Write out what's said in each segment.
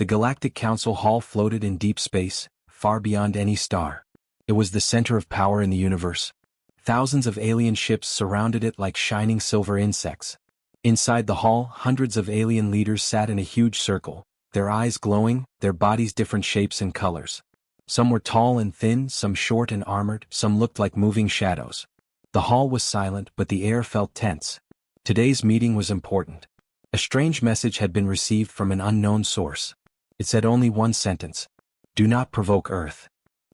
The Galactic Council Hall floated in deep space, far beyond any star. It was the center of power in the universe. Thousands of alien ships surrounded it like shining silver insects. Inside the hall, hundreds of alien leaders sat in a huge circle, their eyes glowing, their bodies different shapes and colors. Some were tall and thin, some short and armored, some looked like moving shadows. The hall was silent, but the air felt tense. Today's meeting was important. A strange message had been received from an unknown source. It said only one sentence: "Do not provoke Earth."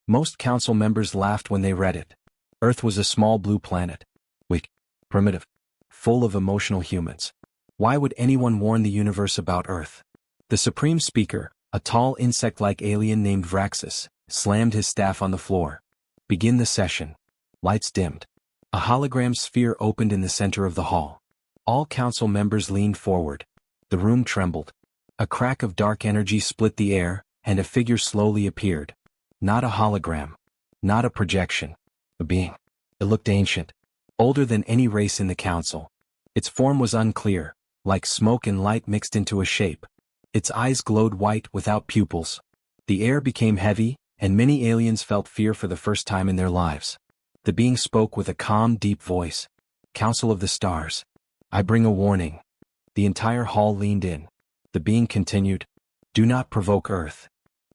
Most council members laughed when they read it. Earth was a small blue planet. Weak, primitive, full of emotional humans. Why would anyone warn the universe about Earth? The Supreme Speaker, a tall insect-like alien named Vraxis, slammed his staff on the floor. "Begin the session." Lights dimmed. A hologram sphere opened in the center of the hall. All council members leaned forward. The room trembled. A crack of dark energy split the air, and a figure slowly appeared. Not a hologram. Not a projection. A being. It looked ancient. Older than any race in the council. Its form was unclear, like smoke and light mixed into a shape. Its eyes glowed white without pupils. The air became heavy, and many aliens felt fear for the first time in their lives. The being spoke with a calm, deep voice. "Council of the Stars. I bring a warning." The entire hall leaned in. The being continued, "Do not provoke Earth."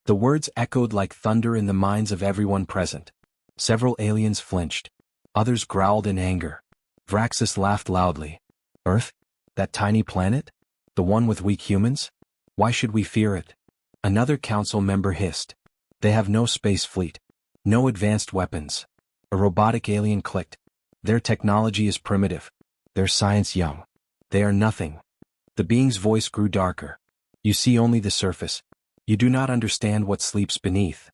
The words echoed like thunder in the minds of everyone present. Several aliens flinched. Others growled in anger. Vraxis laughed loudly. "Earth? That tiny planet? The one with weak humans? Why should we fear it?" Another council member hissed. "They have no space fleet. No advanced weapons." A robotic alien clicked. "Their technology is primitive. Their science young. They are nothing." The being's voice grew darker. "You see only the surface. You do not understand what sleeps beneath."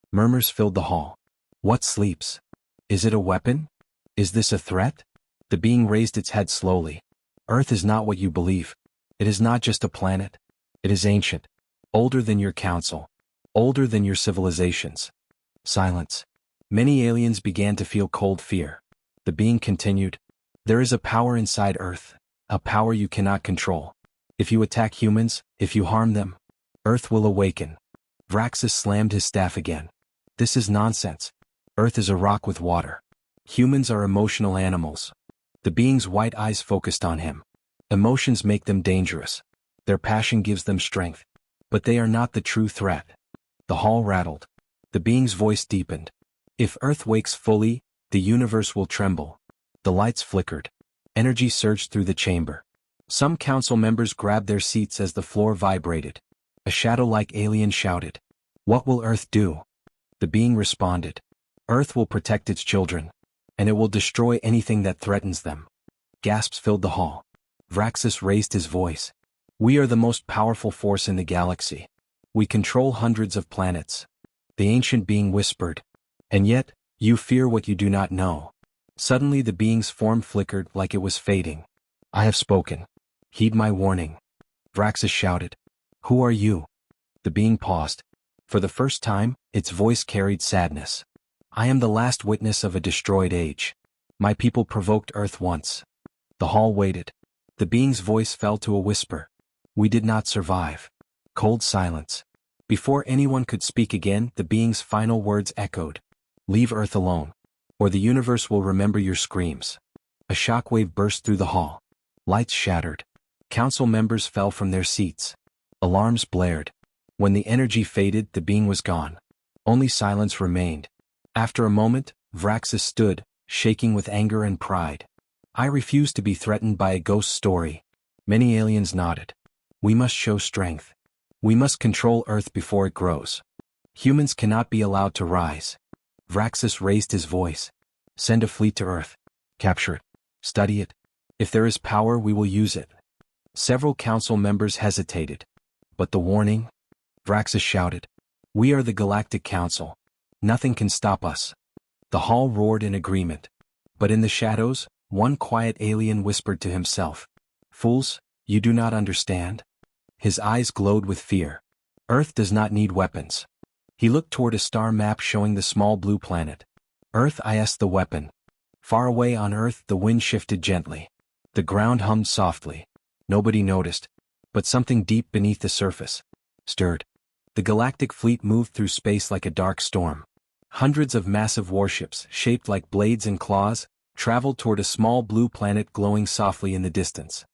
Murmurs filled the hall. "What sleeps? Is it a weapon? Is this a threat?" The being raised its head slowly. "Earth is not what you believe. It is not just a planet. It is ancient. Older than your council. Older than your civilizations." Silence. Many aliens began to feel cold fear. The being continued, "There is a power inside Earth, a power you cannot control. If you attack humans, if you harm them, Earth will awaken." Vraxis slammed his staff again. "This is nonsense. Earth is a rock with water. Humans are emotional animals." The being's white eyes focused on him. "Emotions make them dangerous. Their passion gives them strength. But they are not the true threat." The hall rattled. The being's voice deepened. "If Earth wakes fully, the universe will tremble." The lights flickered. Energy surged through the chamber. Some council members grabbed their seats as the floor vibrated. A shadow-like alien shouted, "What will Earth do?" The being responded, "Earth will protect its children. And it will destroy anything that threatens them." Gasps filled the hall. Vraxis raised his voice. "We are the most powerful force in the galaxy. We control hundreds of planets." The ancient being whispered, "And yet, you fear what you do not know." Suddenly the being's form flickered like it was fading. "I have spoken. Heed my warning." Vraxis shouted, "Who are you?" The being paused. For the first time, its voice carried sadness. "I am the last witness of a destroyed age. My people provoked Earth once." The hall waited. The being's voice fell to a whisper. "We did not survive." Cold silence. Before anyone could speak again, the being's final words echoed. "Leave Earth alone, or the universe will remember your screams." A shockwave burst through the hall. Lights shattered. Council members fell from their seats. Alarms blared. When the energy faded, the being was gone. Only silence remained. After a moment, Vraxis stood, shaking with anger and pride. "I refuse to be threatened by a ghost story." Many aliens nodded. "We must show strength. We must control Earth before it grows. Humans cannot be allowed to rise." Vraxis raised his voice. "Send a fleet to Earth. Capture it. Study it. If there is power, we will use it." Several council members hesitated. "But the warning?" Vraxis shouted. "We are the Galactic Council. Nothing can stop us." The hall roared in agreement. But in the shadows, one quiet alien whispered to himself, "Fools, you do not understand." His eyes glowed with fear. "Earth does not need weapons." He looked toward a star map showing the small blue planet. "Earth is the weapon." Far away on Earth, the wind shifted gently. The ground hummed softly. Nobody noticed. But something deep beneath the surface, stirred. The galactic fleet moved through space like a dark storm. Hundreds of massive warships, shaped like blades and claws, traveled toward a small blue planet glowing softly in the distance.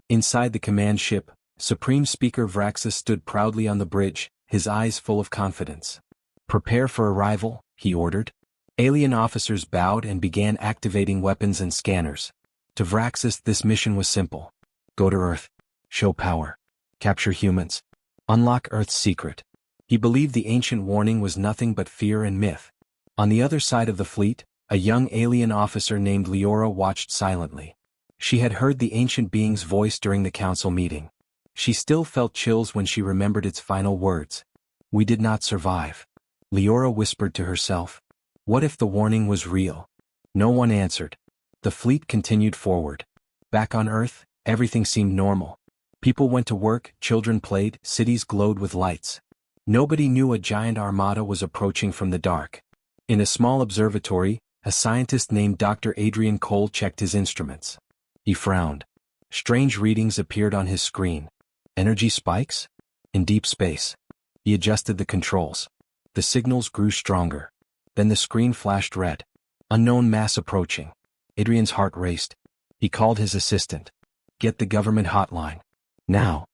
Inside the command ship, Supreme Speaker Vraxis stood proudly on the bridge, his eyes full of confidence. "Prepare for arrival," he ordered. Alien officers bowed and began activating weapons and scanners. To Vraxis, this mission was simple. Go to Earth. Show power. Capture humans. Unlock Earth's secret. He believed the ancient warning was nothing but fear and myth. On the other side of the fleet, a young alien officer named Leora watched silently. She had heard the ancient being's voice during the council meeting. She still felt chills when she remembered its final words. "We did not survive." Leora whispered to herself. What if the warning was real? No one answered. The fleet continued forward. Back on Earth, everything seemed normal. People went to work, children played, cities glowed with lights. Nobody knew a giant armada was approaching from the dark. In a small observatory, a scientist named Dr. Adrian Cole checked his instruments. He frowned. Strange readings appeared on his screen. Energy spikes? In deep space. He adjusted the controls. The signals grew stronger. Then the screen flashed red. Unknown mass approaching. Adrian's heart raced. He called his assistant. "Get the government hotline. Now."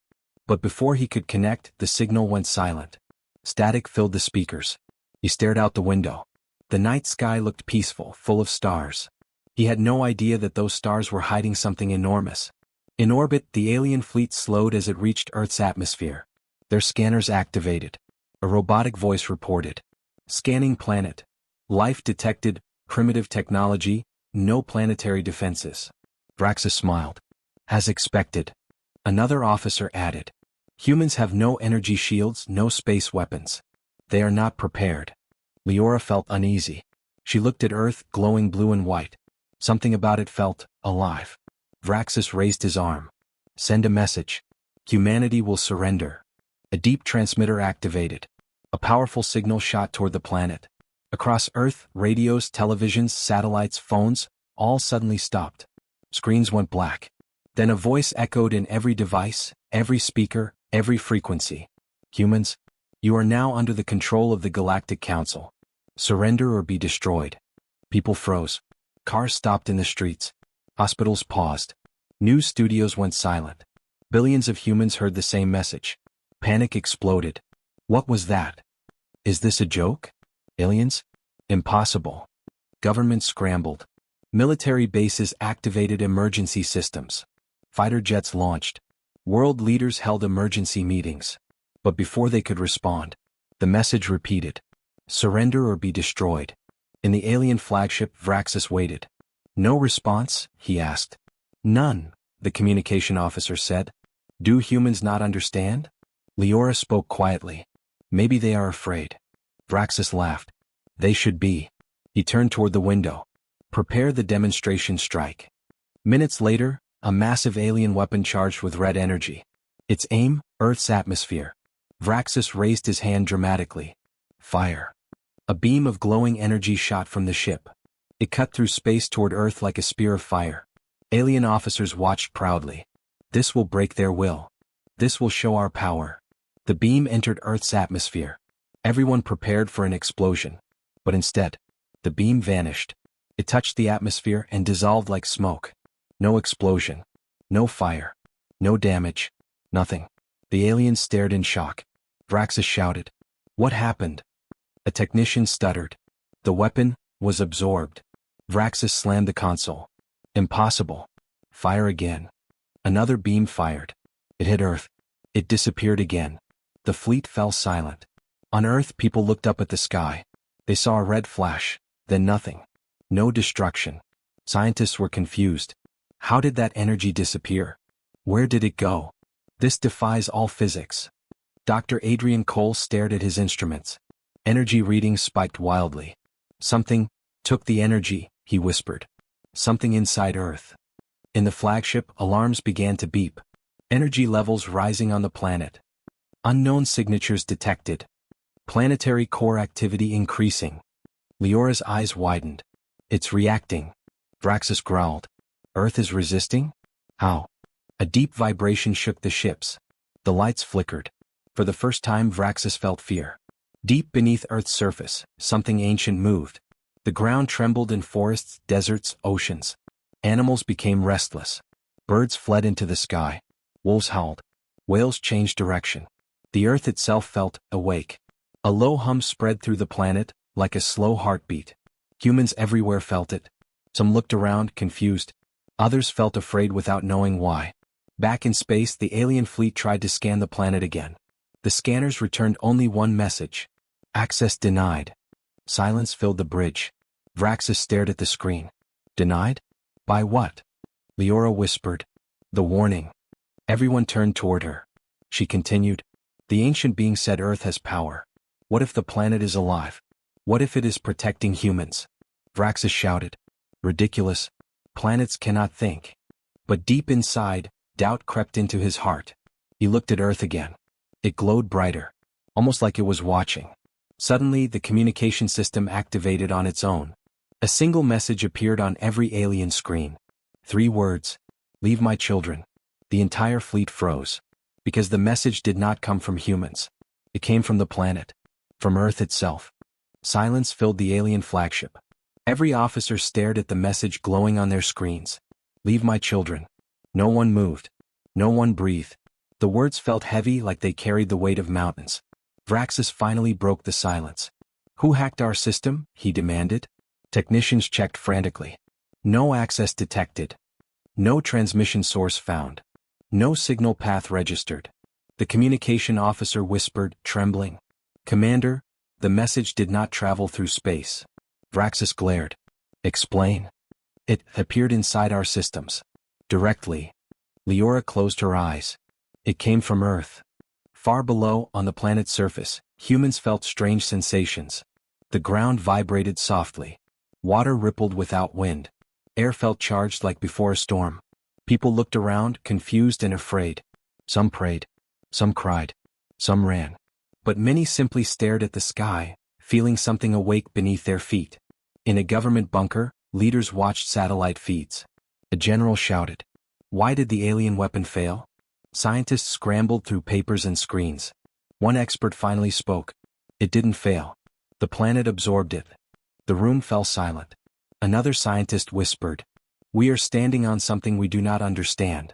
But before he could connect, the signal went silent. Static filled the speakers. He stared out the window. The night sky looked peaceful, full of stars. He had no idea that those stars were hiding something enormous. In orbit, the alien fleet slowed as it reached Earth's atmosphere. Their scanners activated. A robotic voice reported. "Scanning planet. Life detected, primitive technology, no planetary defenses." Vraxis smiled. "As expected." Another officer added. "Humans have no energy shields, no space weapons. They are not prepared." Leora felt uneasy. She looked at Earth, glowing blue and white. Something about it felt alive. Vraxis raised his arm. "Send a message. Humanity will surrender." A deep transmitter activated. A powerful signal shot toward the planet. Across Earth, radios, televisions, satellites, phones, all suddenly stopped. Screens went black. Then a voice echoed in every device, every speaker, every frequency. "Humans, you are now under the control of the Galactic Council. Surrender or be destroyed." People froze. Cars stopped in the streets. Hospitals paused. News studios went silent. Billions of humans heard the same message. Panic exploded. What was that? Is this a joke? Aliens? Impossible. Governments scrambled. Military bases activated emergency systems. Fighter jets launched. World leaders held emergency meetings. But before they could respond, the message repeated. Surrender or be destroyed. In the alien flagship, Vraxis waited. "No response?" he asked. "None," the communication officer said. "Do humans not understand?" Leora spoke quietly. "Maybe they are afraid." Vraxis laughed. "They should be." He turned toward the window. "Prepare the demonstration strike." Minutes later, a massive alien weapon charged with red energy. Its aim, Earth's atmosphere. Vraxis raised his hand dramatically. Fire. A beam of glowing energy shot from the ship. It cut through space toward Earth like a spear of fire. Alien officers watched proudly. This will break their will. This will show our power. The beam entered Earth's atmosphere. Everyone prepared for an explosion. But instead, the beam vanished. It touched the atmosphere and dissolved like smoke. No explosion. No fire. No damage. Nothing. The aliens stared in shock. Vraxis shouted. "What happened?" A technician stuttered. "The weapon was absorbed." Vraxis slammed the console. "Impossible." Fire again. Another beam fired. It hit Earth. It disappeared again. The fleet fell silent. On Earth, people looked up at the sky. They saw a red flash, then nothing. No destruction. Scientists were confused. How did that energy disappear? Where did it go? This defies all physics. Dr. Adrian Cole stared at his instruments. Energy readings spiked wildly. "Something took the energy," he whispered. "Something inside Earth." In the flagship, alarms began to beep. Energy levels rising on the planet. Unknown signatures detected. Planetary core activity increasing. Leora's eyes widened. "It's reacting." Vraxis growled. "Earth is resisting? How?" A deep vibration shook the ships. The lights flickered. For the first time Vraxis felt fear. Deep beneath Earth's surface, something ancient moved. The ground trembled in forests, deserts, oceans. Animals became restless. Birds fled into the sky. Wolves howled. Whales changed direction. The Earth itself felt awake. A low hum spread through the planet, like a slow heartbeat. Humans everywhere felt it. Some looked around, confused. Others felt afraid without knowing why. Back in space, the alien fleet tried to scan the planet again. The scanners returned only one message. Access denied. Silence filled the bridge. Vraxis stared at the screen. Denied? By what? Leora whispered. The warning. Everyone turned toward her. She continued. The ancient being said Earth has power. What if the planet is alive? What if it is protecting humans? Vraxis shouted. Ridiculous. Planets cannot think. But deep inside, doubt crept into his heart. He looked at Earth again. It glowed brighter. Almost like it was watching. Suddenly, the communication system activated on its own. A single message appeared on every alien screen. 3 words. Leave my children. The entire fleet froze. Because the message did not come from humans. It came from the planet. From Earth itself. Silence filled the alien flagship. Every officer stared at the message glowing on their screens. Leave my children. No one moved. No one breathed. The words felt heavy, like they carried the weight of mountains. Vraxis finally broke the silence. Who hacked our system? He demanded. Technicians checked frantically. No access detected. No transmission source found. No signal path registered. The communication officer whispered, trembling. Commander, the message did not travel through space. Vraxis glared. Explain. It appeared inside our systems. Directly. Leora closed her eyes. It came from Earth. Far below, on the planet's surface, humans felt strange sensations. The ground vibrated softly. Water rippled without wind. Air felt charged like before a storm. People looked around, confused and afraid. Some prayed. Some cried. Some ran. But many simply stared at the sky, feeling something awake beneath their feet. In a government bunker, leaders watched satellite feeds. A general shouted. Why did the alien weapon fail? Scientists scrambled through papers and screens. One expert finally spoke. It didn't fail. The planet absorbed it. The room fell silent. Another scientist whispered. We are standing on something we do not understand.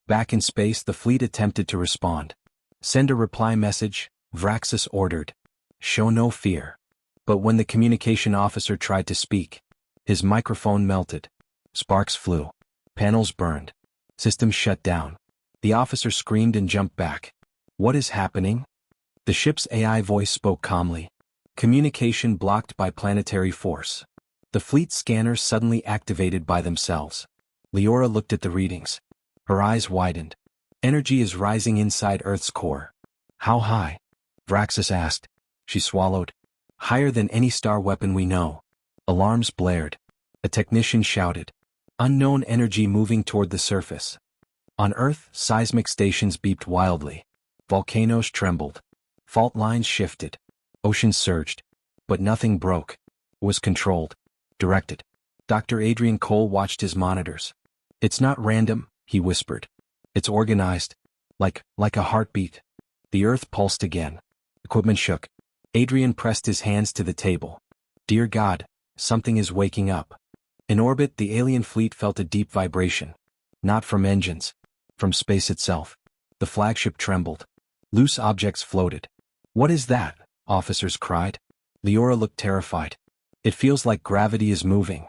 Back in space, the fleet attempted to respond. Send a reply message, Vraxis ordered. Show no fear. But when the communication officer tried to speak, his microphone melted. Sparks flew. Panels burned. Systems shut down. The officer screamed and jumped back. What is happening? The ship's AI voice spoke calmly. Communication blocked by planetary force. The fleet scanners suddenly activated by themselves. Leora looked at the readings. Her eyes widened. Energy is rising inside Earth's core. How high? Vraxis asked. She swallowed. Higher than any star weapon we know. Alarms blared. A technician shouted. Unknown energy moving toward the surface. On Earth, seismic stations beeped wildly. Volcanoes trembled. Fault lines shifted. Oceans surged. But nothing broke. It was controlled. Directed. Dr. Adrian Cole watched his monitors. It's not random, he whispered. It's organized. Like a heartbeat. The Earth pulsed again. Equipment shook. Adrian pressed his hands to the table. Dear God, something is waking up. In orbit, the alien fleet felt a deep vibration. Not from engines. From space itself. The flagship trembled. Loose objects floated. What is that? Officers cried. Leora looked terrified. It feels like gravity is moving.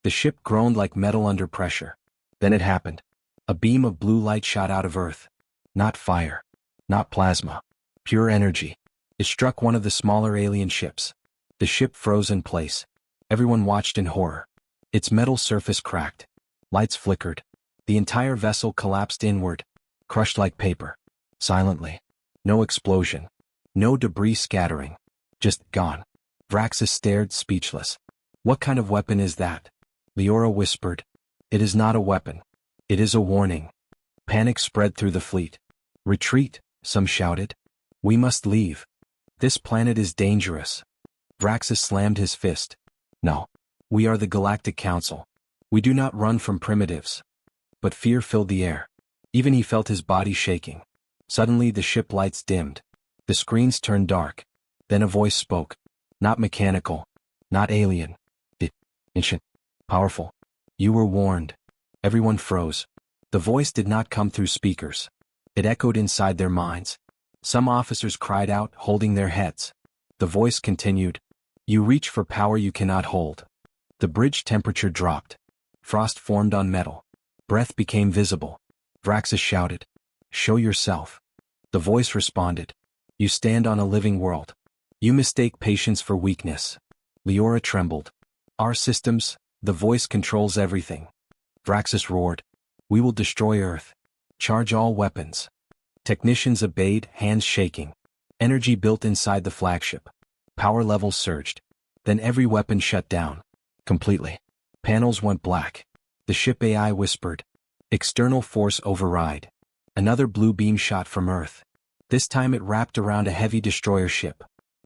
The ship groaned like metal under pressure. Then it happened. A beam of blue light shot out of Earth. Not fire. Not plasma. Pure energy. It struck one of the smaller alien ships. The ship froze in place. Everyone watched in horror. Its metal surface cracked. Lights flickered. The entire vessel collapsed inward, crushed like paper. Silently. No explosion. No debris scattering. Just gone. Vraxis stared, speechless. What kind of weapon is that? Leora whispered. It is not a weapon. It is a warning. Panic spread through the fleet. Retreat, some shouted. We must leave. This planet is dangerous. Vraxis slammed his fist. No. We are the Galactic Council. We do not run from primitives. But fear filled the air. Even he felt his body shaking. Suddenly the ship lights dimmed. The screens turned dark. Then a voice spoke. Not mechanical. Not alien. Ancient. Powerful. You were warned. Everyone froze. The voice did not come through speakers. It echoed inside their minds. Some officers cried out, holding their heads. The voice continued. You reach for power you cannot hold. The bridge temperature dropped. Frost formed on metal. Breath became visible. Vraxis shouted. Show yourself. The voice responded. You stand on a living world. You mistake patience for weakness. Leora trembled. Our systems, the voice controls everything. Vraxis roared. We will destroy Earth. Charge all weapons. Technicians obeyed, hands shaking. Energy built inside the flagship. Power levels surged. Then every weapon shut down. Completely. Panels went black. The ship AI whispered. External force override. Another blue beam shot from Earth. This time it wrapped around a heavy destroyer ship.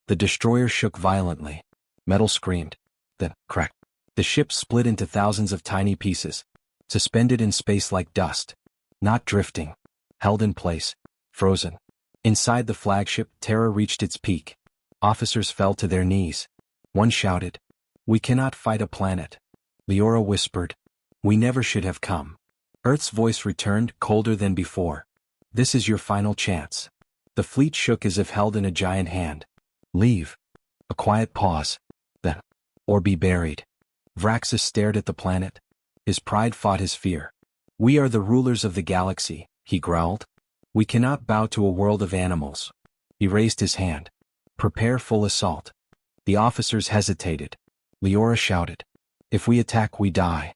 The destroyer shook violently. Metal screamed. Then, crack. The ship split into thousands of tiny pieces. Suspended in space like dust. Not drifting. Held in place. Frozen. Inside the flagship, terror reached its peak. Officers fell to their knees. One shouted. We cannot fight a planet. Leora whispered. We never should have come. Earth's voice returned, colder than before. This is your final chance. The fleet shook as if held in a giant hand. Leave. A quiet pause. Then. Or be buried. Vraxis stared at the planet. His pride fought his fear. We are the rulers of the galaxy, he growled. We cannot bow to a world of animals. He raised his hand. Prepare full assault. The officers hesitated. Leora shouted. If we attack, we die.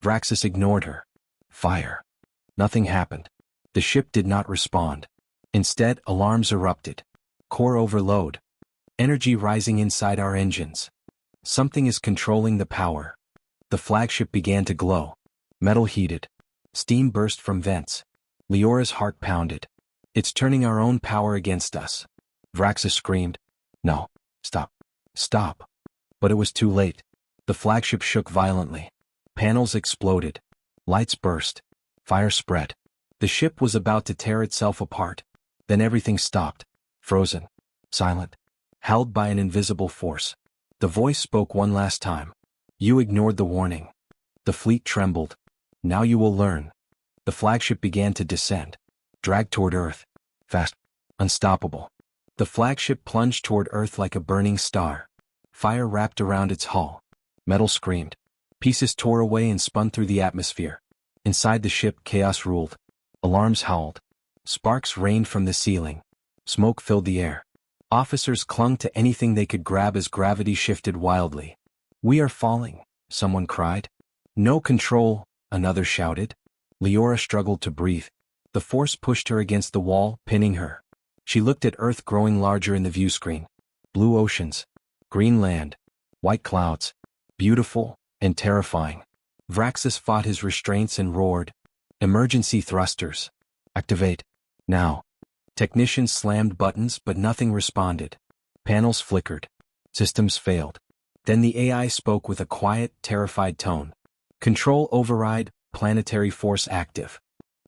Vraxis ignored her. Fire. Nothing happened. The ship did not respond. Instead, alarms erupted. Core overload. Energy rising inside our engines. Something is controlling the power. The flagship began to glow. Metal heated. Steam burst from vents. Leora's heart pounded. It's turning our own power against us. Vraxis screamed. No. Stop. Stop. But it was too late. The flagship shook violently. Panels exploded. Lights burst. Fire spread. The ship was about to tear itself apart. Then everything stopped. Frozen. Silent. Held by an invisible force. The voice spoke one last time. You ignored the warning. The fleet trembled. Now you will learn. The flagship began to descend. Dragged toward Earth. Fast. Unstoppable. The flagship plunged toward Earth like a burning star. Fire wrapped around its hull. Metal screamed. Pieces tore away and spun through the atmosphere. Inside the ship, chaos ruled. Alarms howled. Sparks rained from the ceiling. Smoke filled the air. Officers clung to anything they could grab as gravity shifted wildly. We are falling, someone cried. No control, another shouted. Leora struggled to breathe. The force pushed her against the wall, pinning her. She looked at Earth growing larger in the view screen. Blue oceans. Green land. White clouds. Beautiful and terrifying. Vraxis fought his restraints and roared. Emergency thrusters. Activate. Now. Technicians slammed buttons but nothing responded. Panels flickered. Systems failed. Then the AI spoke with a quiet, terrified tone. Control override, planetary force active.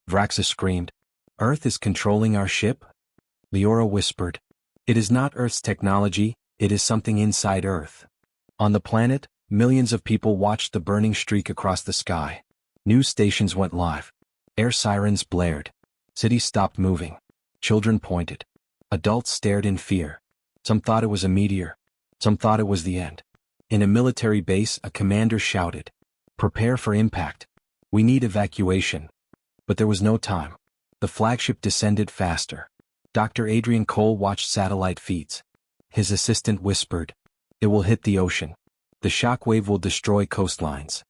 Vraxis screamed. Earth is controlling our ship? Leora whispered. It is not Earth's technology, it is something inside Earth. On the planet, millions of people watched the burning streak across the sky. News stations went live. Air sirens blared. Cities stopped moving. Children pointed. Adults stared in fear. Some thought it was a meteor. Some thought it was the end. In a military base, a commander shouted. Prepare for impact. We need evacuation. But there was no time. The flagship descended faster. Dr. Adrian Cole watched satellite feeds. His assistant whispered. It will hit the ocean. The shockwave will destroy coastlines.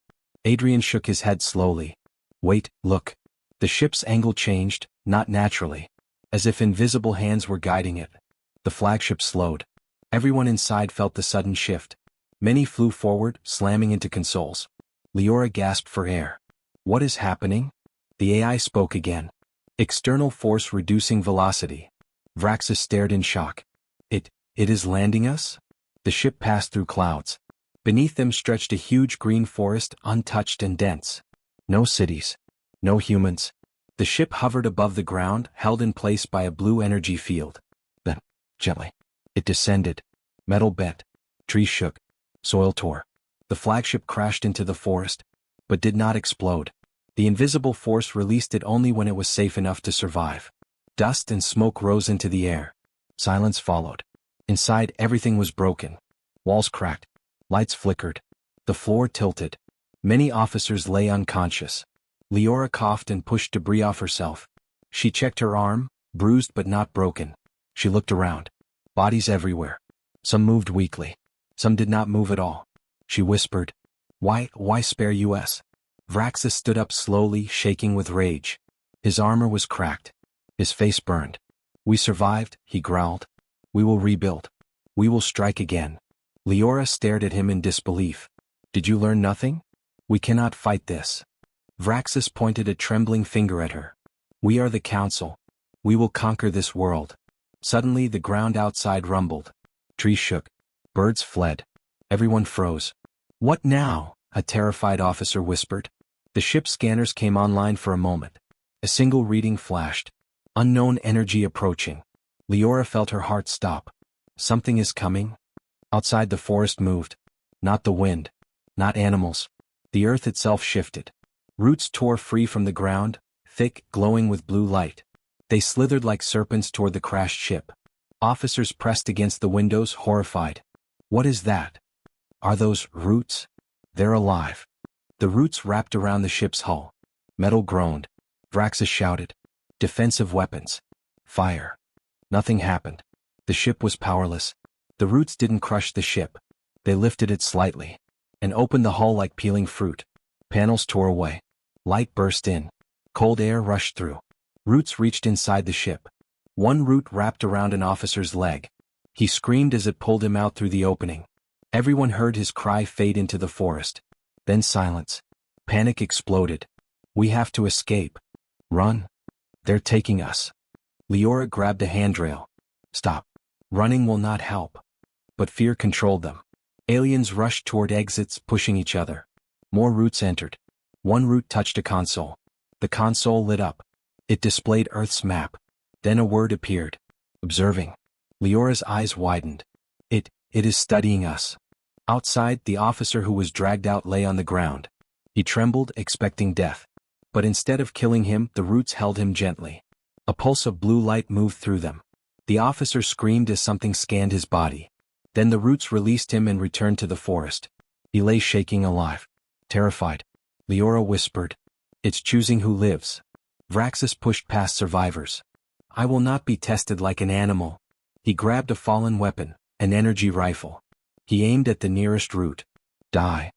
Adrian shook his head slowly. Wait, look. The ship's angle changed, not naturally. As if invisible hands were guiding it. The flagship slowed. Everyone inside felt the sudden shift. Many flew forward, slamming into consoles. Leora gasped for air. What is happening? The AI spoke again. External force reducing velocity. Vraxis stared in shock. It is landing us? The ship passed through clouds. Beneath them stretched a huge green forest, untouched and dense. No cities. No humans. The ship hovered above the ground, held in place by a blue energy field. Then, Gently. It descended. Metal bent. Trees shook. Soil tore. The flagship crashed into the forest, but did not explode. The invisible force released it only when it was safe enough to survive. Dust and smoke rose into the air. Silence followed. Inside, everything was broken. Walls cracked. Lights flickered. The floor tilted. Many officers lay unconscious. Leora coughed and pushed debris off herself. She checked her arm, bruised but not broken. She looked around. Bodies everywhere. Some moved weakly. Some did not move at all. She whispered, Why spare us? Vraxis stood up slowly, shaking with rage. His armor was cracked. His face burned. We survived, he growled. We will rebuild. We will strike again. Leora stared at him in disbelief. Did you learn nothing? We cannot fight this. Vraxis pointed a trembling finger at her. We are the council. We will conquer this world. Suddenly the ground outside rumbled. Trees shook. Birds fled. Everyone froze. What now? A terrified officer whispered. The ship's scanners came online for a moment. A single reading flashed. Unknown energy approaching. Leora felt her heart stop. Something is coming? Outside the forest moved. Not the wind. Not animals. The earth itself shifted. Roots tore free from the ground, thick, glowing with blue light. They slithered like serpents toward the crashed ship. Officers pressed against the windows, horrified. What is that? Are those roots? They're alive. The roots wrapped around the ship's hull. Metal groaned. Vraxis shouted. Defensive weapons. Fire. Nothing happened. The ship was powerless. The roots didn't crush the ship. They lifted it slightly and opened the hull like peeling fruit. Panels tore away. Light burst in. Cold air rushed through. Roots reached inside the ship. One root wrapped around an officer's leg. He screamed as it pulled him out through the opening. Everyone heard his cry fade into the forest. Then silence. Panic exploded. We have to escape. Run. They're taking us. Leora grabbed a handrail. Stop. Running will not help. But fear controlled them. Aliens rushed toward exits, pushing each other. More roots entered. One root touched a console. The console lit up. It displayed Earth's map. Then a word appeared. Observing. Leora's eyes widened. It is studying us. Outside, the officer who was dragged out lay on the ground. He trembled, expecting death. But instead of killing him, the roots held him gently. A pulse of blue light moved through them. The officer screamed as something scanned his body. Then the roots released him and returned to the forest. He lay shaking alive. Terrified. Leora whispered. It's choosing who lives. Vraxis pushed past survivors. I will not be tested like an animal. He grabbed a fallen weapon, an energy rifle. He aimed at the nearest root. Die.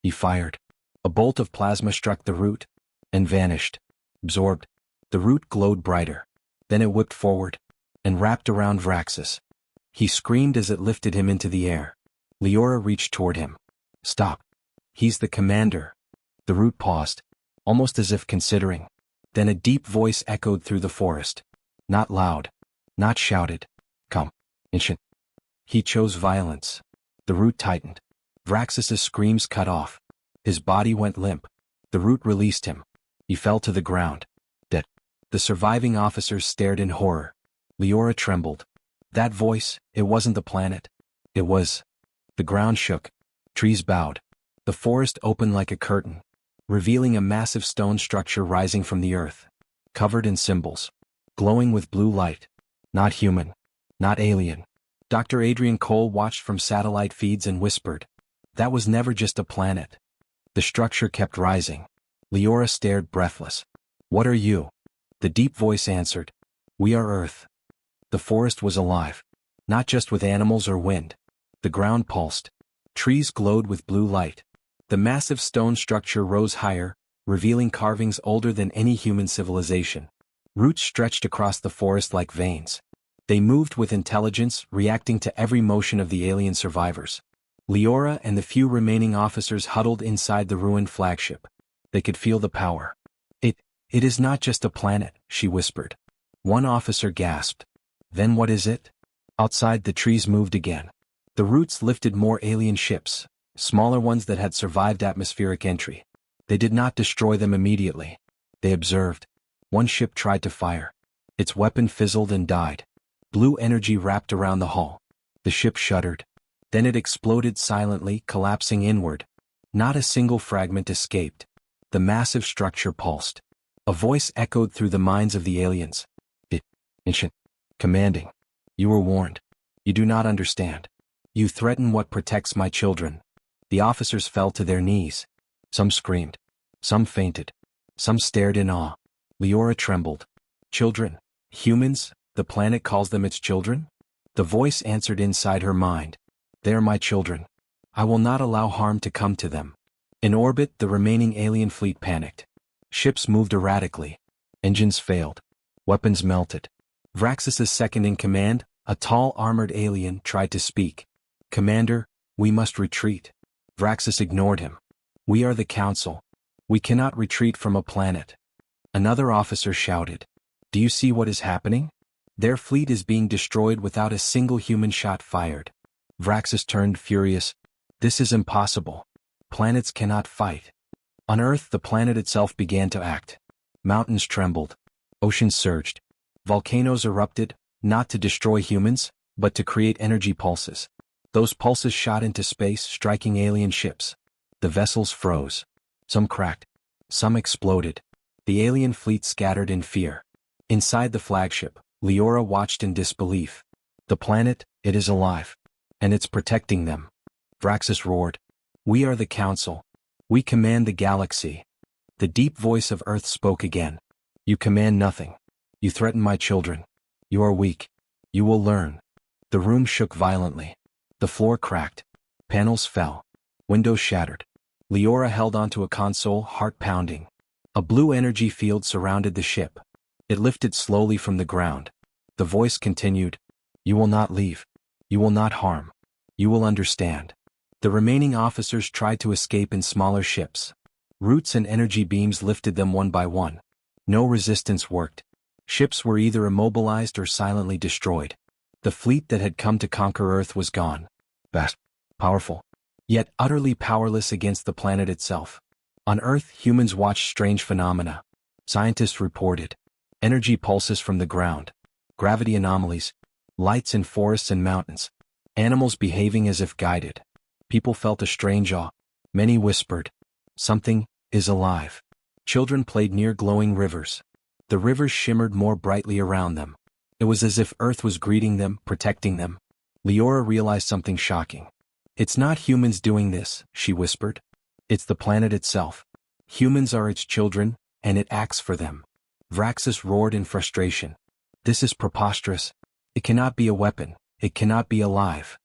He fired. A bolt of plasma struck the root and vanished. Absorbed. The root glowed brighter. Then it whipped forward and wrapped around Vraxis. He screamed as it lifted him into the air. Leora reached toward him. Stop. He's the commander. The root paused, almost as if considering. Then a deep voice echoed through the forest. Not loud. Not shouted. Come. Ancient. He chose violence. The root tightened. Vraxis's screams cut off. His body went limp. The root released him. He fell to the ground. Dead. The surviving officers stared in horror. Leora trembled. That voice, it wasn't the planet. It was. The ground shook. Trees bowed. The forest opened like a curtain, revealing a massive stone structure rising from the earth, covered in symbols, glowing with blue light. Not human. Not alien. Dr. Adrian Cole watched from satellite feeds and whispered. That was never just a planet. The structure kept rising. Leora stared breathless. What are you? The deep voice answered. We are Earth. The forest was alive. Not just with animals or wind. The ground pulsed. Trees glowed with blue light. The massive stone structure rose higher, revealing carvings older than any human civilization. Roots stretched across the forest like veins. They moved with intelligence, reacting to every motion of the alien survivors. Leora and the few remaining officers huddled inside the ruined flagship. They could feel the power. It is not just a planet, she whispered. One officer gasped. Then what is it? Outside, the trees moved again. The roots lifted more alien ships, smaller ones that had survived atmospheric entry. They did not destroy them immediately. They observed. One ship tried to fire. Its weapon fizzled and died. Blue energy wrapped around the hull. The ship shuddered. Then it exploded silently, collapsing inward. Not a single fragment escaped. The massive structure pulsed. A voice echoed through the minds of the aliens. Ancient. Commanding. You were warned. You do not understand. You threaten what protects my children. The officers fell to their knees. Some screamed. Some fainted. Some stared in awe. Leora trembled. Children. Humans, the planet calls them its children? The voice answered inside her mind. They are my children. I will not allow harm to come to them. In orbit, the remaining alien fleet panicked. Ships moved erratically. Engines failed. Weapons melted. Vraxis's second-in-command, a tall armored alien, tried to speak. Commander, we must retreat. Vraxis ignored him. We are the Council. We cannot retreat from a planet. Another officer shouted. Do you see what is happening? Their fleet is being destroyed without a single human shot fired. Vraxis turned furious. This is impossible. Planets cannot fight. On Earth, the planet itself began to act. Mountains trembled. Oceans surged. Volcanoes erupted, not to destroy humans, but to create energy pulses. Those pulses shot into space, striking alien ships. The vessels froze. Some cracked. Some exploded. The alien fleet scattered in fear. Inside the flagship, Leora watched in disbelief. The planet, it is alive. And it's protecting them. Vraxis roared. We are the Council. We command the galaxy. The deep voice of Earth spoke again. You command nothing. You threaten my children. You are weak. You will learn. The room shook violently. The floor cracked. Panels fell. Windows shattered. Leora held onto a console, heart pounding. A blue energy field surrounded the ship. It lifted slowly from the ground. The voice continued. You will not leave. You will not harm. You will understand. The remaining officers tried to escape in smaller ships. Roots and energy beams lifted them one by one. No resistance worked. Ships were either immobilized or silently destroyed. The fleet that had come to conquer Earth was gone. Vast, powerful, yet utterly powerless against the planet itself. On Earth, humans watched strange phenomena. Scientists reported energy pulses from the ground, gravity anomalies, lights in forests and mountains, animals behaving as if guided. People felt a strange awe. Many whispered, something is alive. Children played near glowing rivers. The rivers shimmered more brightly around them. It was as if Earth was greeting them, protecting them. Leora realized something shocking. It's not humans doing this, she whispered. It's the planet itself. Humans are its children, and it acts for them. Vraxis roared in frustration. This is preposterous. It cannot be a weapon. It cannot be alive.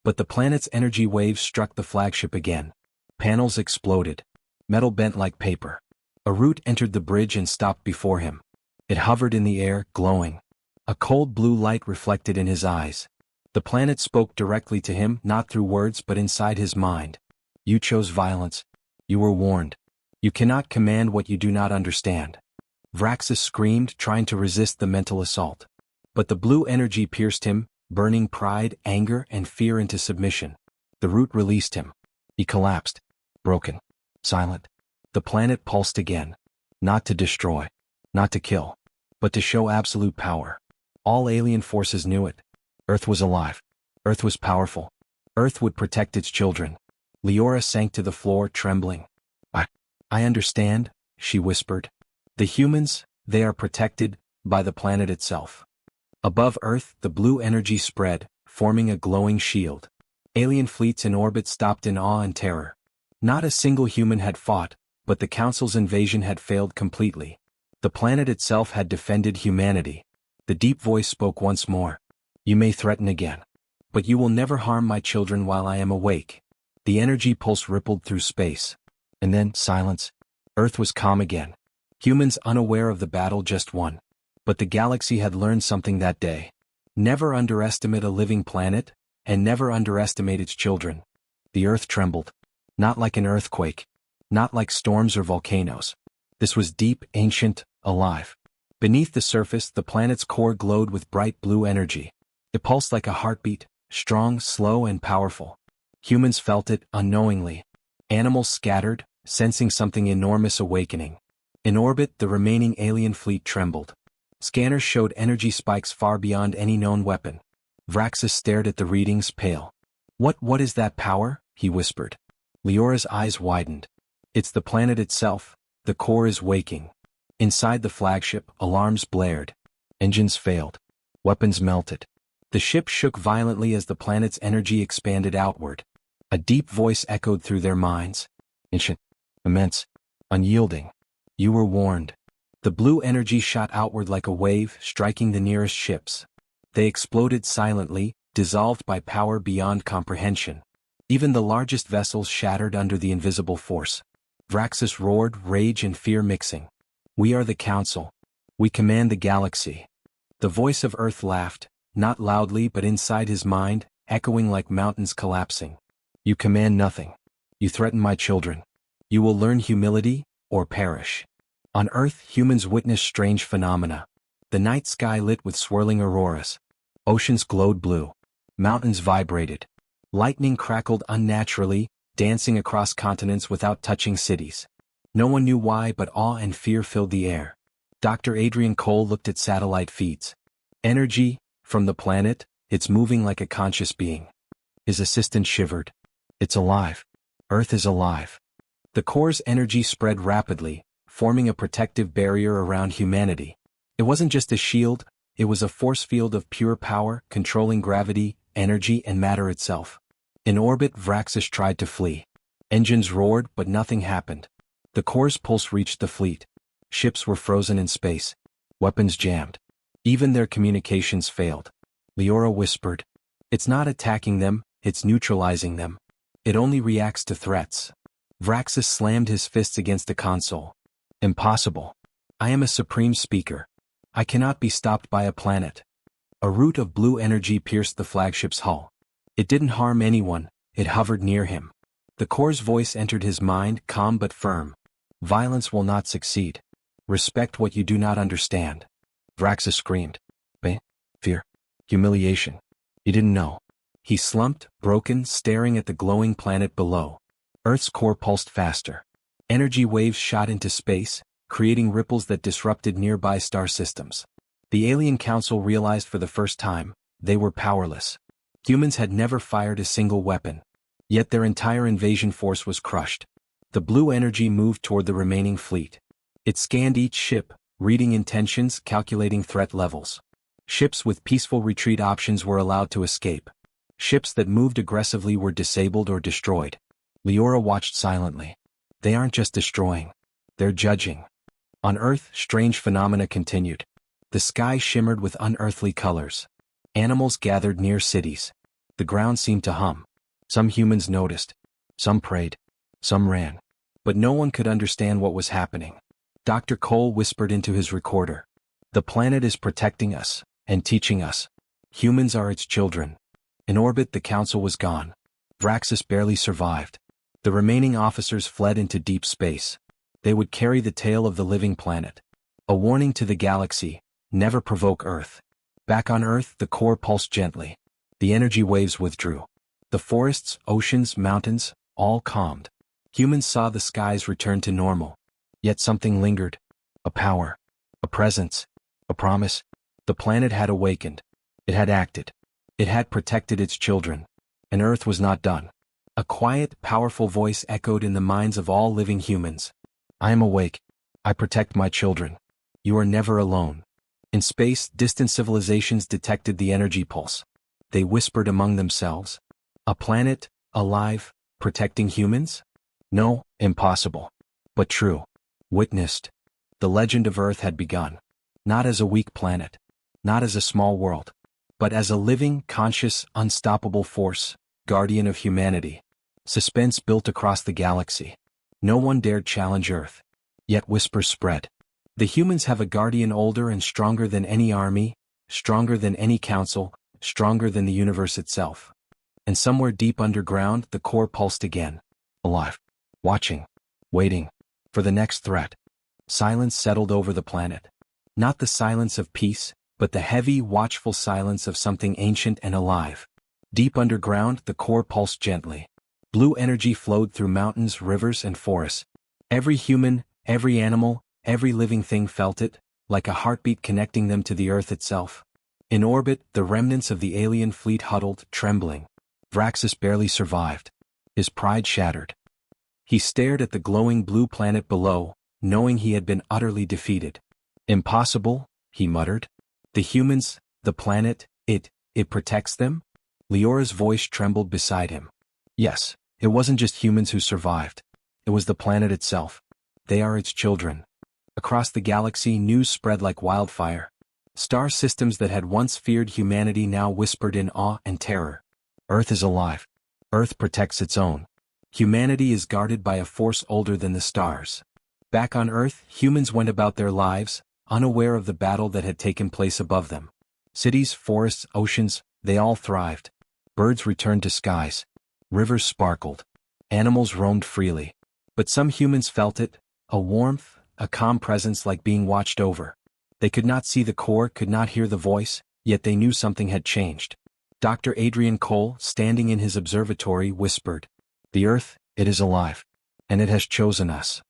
But the planet's energy waves struck the flagship again. Panels exploded. Metal bent like paper. A root entered the bridge and stopped before him. It hovered in the air, glowing. A cold blue light reflected in his eyes. The planet spoke directly to him, not through words but inside his mind. You chose violence. You were warned. You cannot command what you do not understand. Vraxis screamed, trying to resist the mental assault. But the blue energy pierced him, burning pride, anger, and fear into submission. The root released him. He collapsed. Broken. Silent. The planet pulsed again. Not to destroy. Not to kill. But to show absolute power. All alien forces knew it. Earth was alive. Earth was powerful. Earth would protect its children. Leora sank to the floor, trembling. I understand, she whispered. The humans, they are protected by the planet itself. Above Earth, the blue energy spread, forming a glowing shield. Alien fleets in orbit stopped in awe and terror. Not a single human had fought, but the Council's invasion had failed completely. The planet itself had defended humanity. The deep voice spoke once more. You may threaten again. But you will never harm my children while I am awake. The energy pulse rippled through space. And then, silence. Earth was calm again. Humans unaware of the battle just won. But the galaxy had learned something that day. Never underestimate a living planet, and never underestimate its children. The Earth trembled. Not like an earthquake. Not like storms or volcanoes. This was deep, ancient, alive. Beneath the surface, the planet's core glowed with bright blue energy. It pulsed like a heartbeat, strong, slow, and powerful. Humans felt it, unknowingly. Animals scattered, sensing something enormous awakening. In orbit, the remaining alien fleet trembled. Scanners showed energy spikes far beyond any known weapon. Vraxis stared at the readings, pale. What is that power?" he whispered. Leora's eyes widened. "It's the planet itself. The core is waking." Inside the flagship, alarms blared. Engines failed. Weapons melted. The ship shook violently as the planet's energy expanded outward. A deep voice echoed through their minds. "Ancient. Immense. Unyielding. You were warned." The blue energy shot outward like a wave, striking the nearest ships. They exploded silently, dissolved by power beyond comprehension. Even the largest vessels shattered under the invisible force. Vraxis roared, rage and fear mixing. "We are the Council. We command the galaxy." The voice of Earth laughed, not loudly but inside his mind, echoing like mountains collapsing. "You command nothing. You threaten my children. You will learn humility, or perish." On Earth, humans witnessed strange phenomena. The night sky lit with swirling auroras. Oceans glowed blue. Mountains vibrated. Lightning crackled unnaturally, dancing across continents without touching cities. No one knew why, but awe and fear filled the air. Dr. Adrian Cole looked at satellite feeds. "Energy, from the planet, it's moving like a conscious being." His assistant shivered. "It's alive. Earth is alive." The core's energy spread rapidly, forming a protective barrier around humanity. It wasn't just a shield, it was a force field of pure power, controlling gravity, energy and matter itself. In orbit, Vraxis tried to flee. Engines roared, but nothing happened. The core's pulse reached the fleet. Ships were frozen in space. Weapons jammed. Even their communications failed. Leora whispered, "It's not attacking them, it's neutralizing them. It only reacts to threats." Vraxis slammed his fists against the console. "Impossible. I am a supreme speaker. I cannot be stopped by a planet." A root of blue energy pierced the flagship's hull. It didn't harm anyone, it hovered near him. The core's voice entered his mind, calm but firm. "Violence will not succeed. Respect what you do not understand." Vraxis screamed. "Pain, fear, humiliation. You didn't know." He slumped, broken, staring at the glowing planet below. Earth's core pulsed faster. Energy waves shot into space, creating ripples that disrupted nearby star systems. The alien council realized for the first time, they were powerless. Humans had never fired a single weapon. Yet their entire invasion force was crushed. The blue energy moved toward the remaining fleet. It scanned each ship, reading intentions, calculating threat levels. Ships with peaceful retreat options were allowed to escape. Ships that moved aggressively were disabled or destroyed. Leora watched silently. They aren't just destroying. They're judging. On Earth, strange phenomena continued. The sky shimmered with unearthly colors. Animals gathered near cities. The ground seemed to hum. Some humans noticed. Some prayed. Some ran. But no one could understand what was happening. Dr. Cole whispered into his recorder. "The planet is protecting us, and teaching us. Humans are its children." In orbit, the council was gone. Vraxis barely survived. The remaining officers fled into deep space. They would carry the tale of the living planet. A warning to the galaxy, never provoke Earth. Back on Earth, the core pulsed gently. The energy waves withdrew. The forests, oceans, mountains, all calmed. Humans saw the skies return to normal. Yet something lingered. A power. A presence. A promise. The planet had awakened. It had acted. It had protected its children. And Earth was not done. A quiet, powerful voice echoed in the minds of all living humans. "I am awake. I protect my children. You are never alone." In space, distant civilizations detected the energy pulse. They whispered among themselves. A planet, alive, protecting humans? No, impossible. But true. Witnessed. The legend of Earth had begun. Not as a weak planet. Not as a small world. But as a living, conscious, unstoppable force, guardian of humanity. Suspense built across the galaxy. No one dared challenge Earth. Yet whispers spread. The humans have a guardian older and stronger than any army, stronger than any council, stronger than the universe itself. And somewhere deep underground, the core pulsed again. Alive. Watching. Waiting. For the next threat. Silence settled over the planet. Not the silence of peace, but the heavy, watchful silence of something ancient and alive. Deep underground, the core pulsed gently. Blue energy flowed through mountains, rivers, and forests. Every human, every animal, every living thing felt it, like a heartbeat connecting them to the Earth itself. In orbit, the remnants of the alien fleet huddled, trembling. Vraxis barely survived. His pride shattered. He stared at the glowing blue planet below, knowing he had been utterly defeated. Impossible, he muttered. The humans, the planet, it protects them? Leora's voice trembled beside him. Yes, it wasn't just humans who survived. It was the planet itself. They are its children. Across the galaxy, news spread like wildfire. Star systems that had once feared humanity now whispered in awe and terror. Earth is alive. Earth protects its own. Humanity is guarded by a force older than the stars. Back on Earth, humans went about their lives, unaware of the battle that had taken place above them. Cities, forests, oceans, they all thrived. Birds returned to skies. Rivers sparkled. Animals roamed freely. But some humans felt it, a warmth, a calm presence like being watched over. They could not see the core, could not hear the voice, yet they knew something had changed. Dr. Adrian Cole, standing in his observatory, whispered, "The Earth, it is alive. And it has chosen us."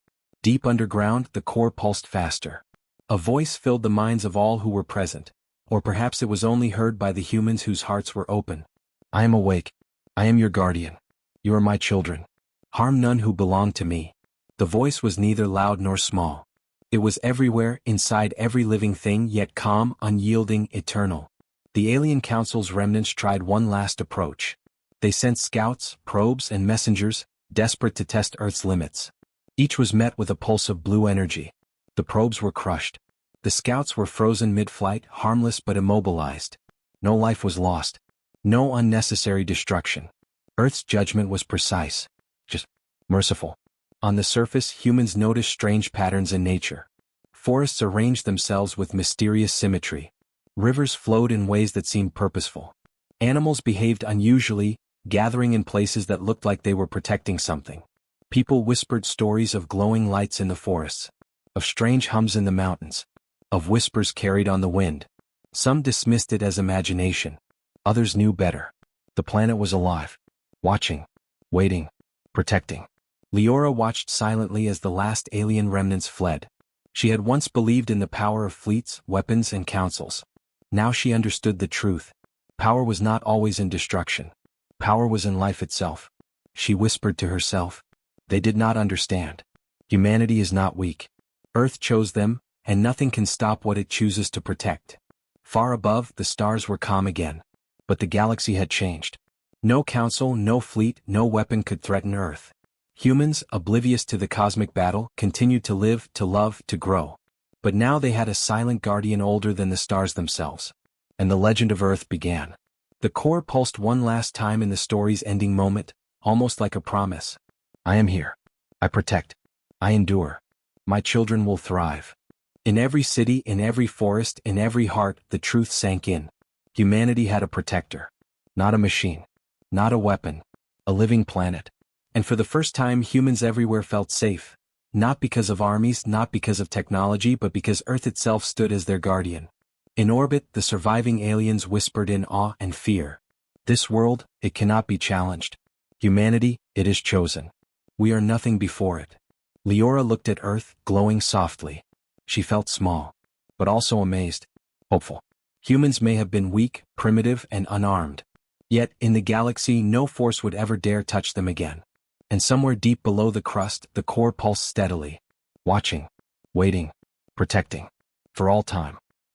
Deep underground, the core pulsed faster. A voice filled the minds of all who were present. Or perhaps it was only heard by the humans whose hearts were open. "I am awake. I am your guardian. You are my children. Harm none who belong to me." The voice was neither loud nor small. It was everywhere, inside every living thing, yet calm, unyielding, eternal. The Alien Council's remnants tried one last approach. They sent scouts, probes, and messengers, desperate to test Earth's limits. Each was met with a pulse of blue energy. The probes were crushed. The scouts were frozen mid-flight, harmless but immobilized. No life was lost. No unnecessary destruction. Earth's judgment was precise. Just merciful. On the surface, humans noticed strange patterns in nature. Forests arranged themselves with mysterious symmetry. Rivers flowed in ways that seemed purposeful. Animals behaved unusually, gathering in places that looked like they were protecting something. People whispered stories of glowing lights in the forests, of strange hums in the mountains, of whispers carried on the wind. Some dismissed it as imagination. Others knew better. The planet was alive. Watching. Waiting. Protecting. Leora watched silently as the last alien remnants fled. She had once believed in the power of fleets, weapons, and councils. Now she understood the truth. Power was not always in destruction. Power was in life itself. She whispered to herself. They did not understand. Humanity is not weak. Earth chose them, and nothing can stop what it chooses to protect. Far above, the stars were calm again. But the galaxy had changed. No council, no fleet, no weapon could threaten Earth. Humans, oblivious to the cosmic battle, continued to live, to love, to grow. But now they had a silent guardian older than the stars themselves. And the legend of Earth began. The core pulsed one last time in the story's ending moment, almost like a promise. I am here. I protect. I endure. My children will thrive. In every city, in every forest, in every heart, the truth sank in. Humanity had a protector. Not a machine. Not a weapon. A living planet. And for the first time, humans everywhere felt safe. Not because of armies, not because of technology, but because Earth itself stood as their guardian. In orbit, the surviving aliens whispered in awe and fear. This world, it cannot be challenged. Humanity, it is chosen. We are nothing before it. Leora looked at Earth, glowing softly. She felt small, but also amazed, hopeful. Humans may have been weak, primitive, and unarmed. Yet, in the galaxy, no force would ever dare touch them again. And somewhere deep below the crust, the core pulsed steadily. Watching. Waiting. Protecting. For all time.